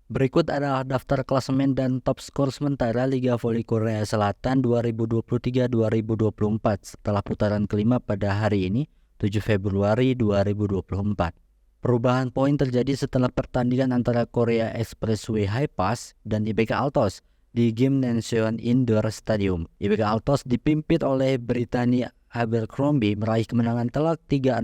Berikut adalah daftar klasemen dan top skor sementara Liga Voli Korea Selatan 2023-2024 setelah putaran kelima pada hari ini, 7 Februari 2024. Perubahan poin terjadi setelah pertandingan antara Korea Expressway High Pass dan IBK Altos di Gymnasium Indoor Stadium. IBK Altos dipimpin oleh Brittany Abercrombie meraih kemenangan telak 3-0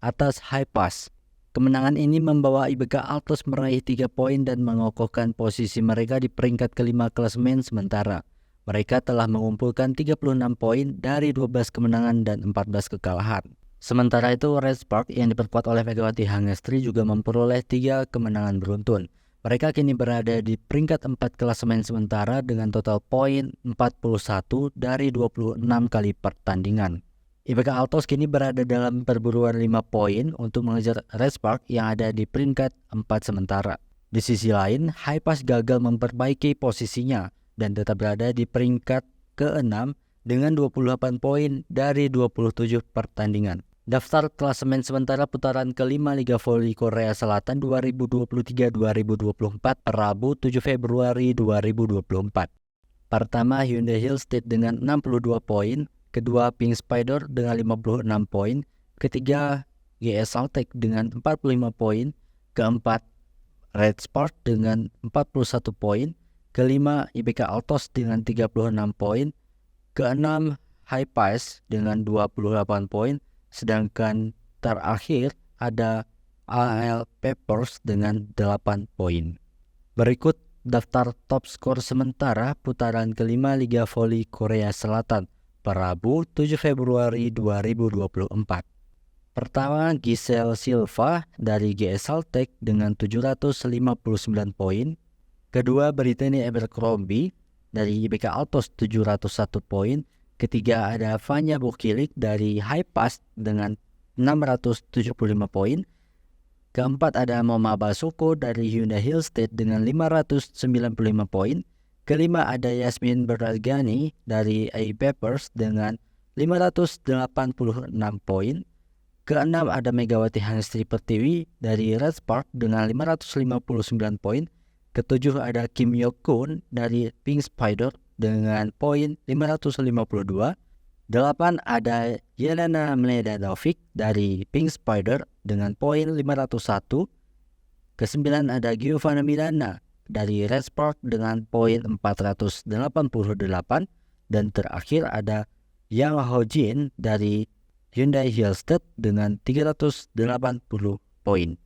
atas High Pass. Kemenangan ini membawa IBK Altos meraih 3 poin dan mengokohkan posisi mereka di peringkat kelima klasemen sementara. Mereka telah mengumpulkan 36 poin dari 12 kemenangan dan 14 kekalahan. Sementara itu, Red Spark yang diperkuat oleh Megawati Hangestri juga memperoleh 3 kemenangan beruntun. Mereka kini berada di peringkat 4 klasemen sementara dengan total poin 41 dari 26 kali pertandingan. IBK Altos kini berada dalam perburuan 5 poin untuk mengejar Red Spark yang ada di peringkat 4 sementara. Di sisi lain, High Pass gagal memperbaiki posisinya dan tetap berada di peringkat ke-6 dengan 28 poin dari 27 pertandingan. Daftar klasemen sementara putaran kelima Liga Voli Korea Selatan 2023-2024 Rabu 7 Februari 2024. Pertama, Hyundai Hillstead dengan 62 poin. Kedua, Pink Spider dengan 56 poin. Ketiga, GS Saltek dengan 45 poin. Keempat, Red Spark dengan 41 poin. Kelima, IBK Altos dengan 36 poin. Keenam, High Pass dengan 28 poin. Sedangkan terakhir ada AL Papers dengan 8 poin. Berikut daftar top skor sementara putaran kelima Liga Voli Korea Selatan Rabu 7 Februari 2024. Pertama, Giselle Silva dari GS Saltek dengan 759 poin. Kedua, Brittany Abercrombie dari IBK Altos 701 poin. Ketiga, ada Vanya Bukilik dari High Pass dengan 675 poin. Keempat, ada Moma Basuko dari Hyundai Hillstead dengan 595 poin. Kelima, ada Yasmin Beragani dari A Papers dengan 586 poin. Keenam, ada Megawati Hangestri Pertiwi dari Red Spark dengan 559 poin. Ketujuh, ada Kim Yok-kun dari Pink Spider dengan poin 552. 8, ada Yelena Mladenovic dari Pink Spider dengan poin 501. Ke-9, ada Giovanna Milana dari Red Spark dengan poin 488. Dan terakhir ada Yang Hojin dari Hyundai Hillstead dengan 380 poin.